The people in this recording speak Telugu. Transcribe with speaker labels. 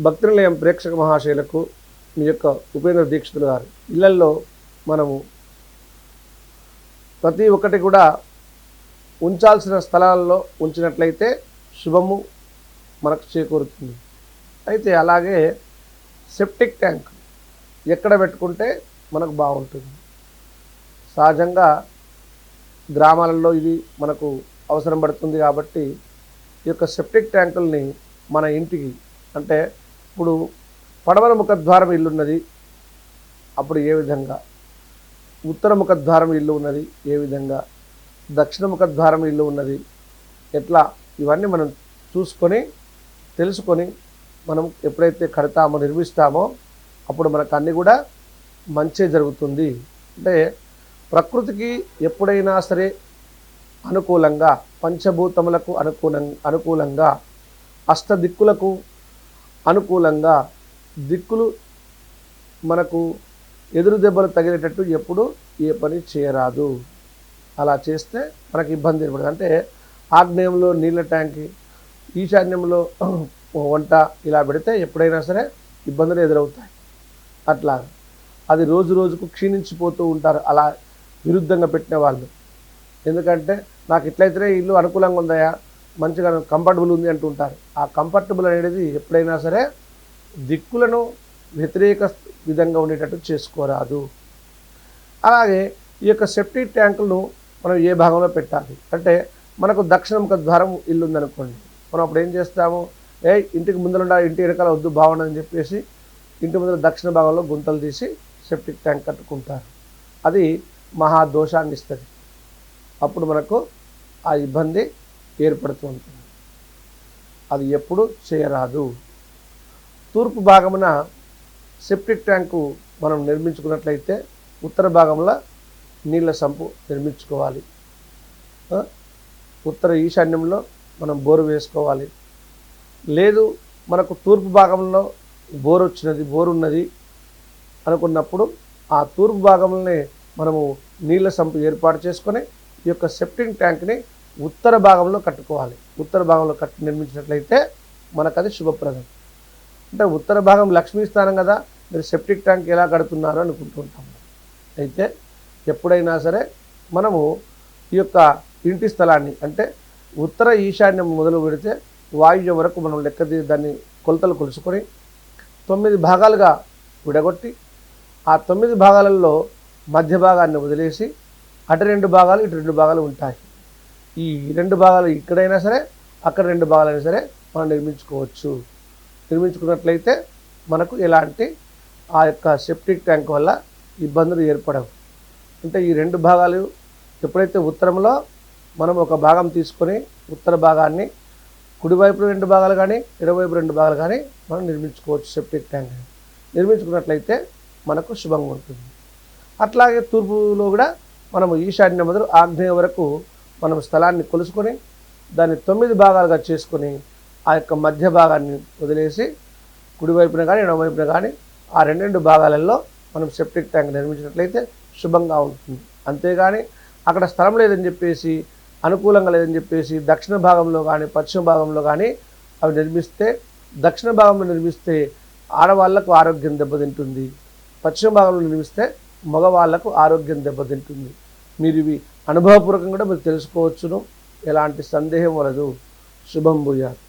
Speaker 1: భక్తి నిలయం ప్రేక్షక మహాశయులకు మీ యొక్క ఉపేంద్ర దీక్షితులు గారు ఇళ్లల్లో మనము ప్రతి ఒక్కటి కూడా ఉంచాల్సిన స్థలాల్లో ఉంచినట్లయితే శుభము మనకు చేకూరుతుంది. అయితే అలాగే సెప్టిక్ ట్యాంక్ ఎక్కడ పెట్టుకుంటే మనకు బాగుంటుంది. సహజంగా గ్రామాలలో ఇది మనకు అవసరం పడుతుంది కాబట్టి ఈ యొక్క సెప్టిక్ ట్యాంకుల్ని మన ఇంటికి అంటే ఇప్పుడు పడమర ముఖద్వారం ఇల్లు ఉన్నది, అప్పుడు ఏ విధంగా, ఉత్తర ముఖద్వారం ఇల్లు ఉన్నది ఏ విధంగా, దక్షిణ ముఖద్వారం ఇల్లు ఉన్నది ఎట్లా, ఇవన్నీ మనం చూసుకొని తెలుసుకొని మనం ఎప్పుడైతే కడతామో నిర్మిస్తామో అప్పుడు మనకు అన్నీ కూడా మంచి జరుగుతుంది. అంటే ప్రకృతికి ఎప్పుడైనా సరే అనుకూలంగా, పంచభూతములకు అనుకూలంగా, అష్టదిక్కులకు అనుకూలంగా, దిక్కులు మనకు ఎదురు దెబ్బలు తగిలేటట్టు ఎప్పుడు ఏ పని చేయరాదు. అలా చేస్తే మనకు ఇబ్బంది ఏర్పడుతుంది. అంటే ఆగ్నేయంలో నీళ్ళ ట్యాంకి, ఈశాన్యంలో వంట ఇలా పెడితే ఎప్పుడైనా సరే ఇబ్బందులు ఎదురవుతాయి. అట్లా అది రోజు రోజుకు క్షీణించిపోతూ ఉంటారు అలా విరుద్ధంగా పెట్టిన వాళ్ళు. ఎందుకంటే నాకు ఇట్లయితేనే ఇల్లు అనుకూలంగా ఉందయా, మంచిగా కంఫర్టబుల్ ఉంది అంటుంటారు. ఆ కంఫర్టబుల్ అనేది ఎప్పుడైనా సరే దిక్కులను వ్యతిరేక విధంగా ఉండేటట్టు చేసుకోరాదు. అలాగే ఈ యొక్క సెప్టిక్ ట్యాంకులను మనం ఏ భాగంలో పెట్టాలి అంటే మనకు దక్షిణ ముఖ ద్వారం ఇల్లు ఉందనుకోండి, మనం అప్పుడు ఏం చేస్తాము, ఇంటికి ముందర ఇంటి వెనకాల వద్దు బాగుండదని చెప్పేసి ఇంటి ముందర దక్షిణ భాగంలో గుంతలు తీసి సెప్టిక్ ట్యాంక్ కట్టుకుంటారు. అది మహాదోషాన్ని ఇస్తుంది. అప్పుడు మనకు ఆ ఇబ్బంది ఏర్పడుతూ ఉంటుంది. అది ఎప్పుడు చేయరాదు. తూర్పు భాగమున సెప్టిక్ ట్యాంకు మనం నిర్మించుకున్నట్లయితే ఉత్తర భాగంలో నీళ్ళ సంపు నిర్మించుకోవాలి. ఉత్తర ఈశాన్యంలో మనం బోరు వేసుకోవాలి. లేదు మనకు తూర్పు భాగంలో బోరు ఉన్నది అనుకున్నప్పుడు ఆ తూర్పు భాగంలోనే మనము నీళ్ళ సంపు ఏర్పాటు చేసుకొని ఈ యొక్క సెప్టిక్ ట్యాంక్ని ఉత్తర భాగంలో కట్టుకోవాలి. ఉత్తర భాగంలో నిర్మించినట్లయితే మనకు అది శుభప్రదం. అంటే ఉత్తర భాగం లక్ష్మీ స్థానం కదా, మీరు సెప్టిక్ ట్యాంక్ ఎలా కడుతున్నారు అనుకుంటుంటాము. అయితే ఎప్పుడైనా సరే మనము ఈ యొక్క ఇంటి స్థలాన్ని అంటే ఉత్తర ఈశాన్యం మొదలు పెడితే వాయువ్యం వరకు మనం దాన్ని కొలతలు కొలుసుకొని 9 భాగాలుగా విడగొట్టి ఆ 9 భాగాలలో మధ్య భాగాన్ని వదిలేసి అటు 2 భాగాలు ఇటు 2 భాగాలు ఉంటాయి. ఈ 2 భాగాలు ఇక్కడైనా సరే అక్కడ 2 భాగాలైనా సరే మనం నిర్మించుకోవచ్చు. నిర్మించుకున్నట్లయితే మనకు ఎలాంటి ఆ యొక్క సెప్టిక్ ట్యాంక్ వల్ల ఇబ్బందులు ఏర్పడవు. అంటే ఈ 2 భాగాలు ఎప్పుడైతే ఉత్తరంలో మనం ఒక భాగం తీసుకొని ఉత్తర భాగాన్ని కుడివైపు 2 భాగాలు కానీ ఎడవైపు 2 భాగాలు కానీ మనం నిర్మించుకోవచ్చు. సెప్టిక్ ట్యాంక్ నిర్మించుకున్నట్లయితే మనకు శుభంగా ఉంటుంది. అట్లాగే తూర్పులో కూడా మనము ఈశాన్యం మొదలు ఆగ్నేయ వరకు మనం స్థలాన్ని కొలుసుకొని దాన్ని 9 భాగాలుగా చేసుకొని ఆ యొక్క మధ్య భాగాన్ని వదిలేసి కుడివైపున కానీ ఎడమవైపున కానీ ఆ 2 భాగాలలో మనం సెప్టిక్ ట్యాంక్ నిర్మించినట్లయితే శుభంగా ఉంటుంది. అంతేగాని అక్కడ స్థలం లేదని చెప్పేసి, అనుకూలంగా లేదని చెప్పేసి దక్షిణ భాగంలో కానీ పశ్చిమ భాగంలో కానీ అవి నిర్మిస్తే, దక్షిణ భాగంలో నిర్మిస్తే ఆడవాళ్లకు ఆరోగ్యం దెబ్బతింటుంది, పశ్చిమ భాగంలో నిర్మిస్తే మగవాళ్లకు ఆరోగ్యం దెబ్బతింటుంది. మీరు ఇవి అనుభవపూర్వకంగా కూడా మీరు తెలుసుకోవచ్చును. ఎలాంటి సందేహం వలదు. శుభం భూయాత్.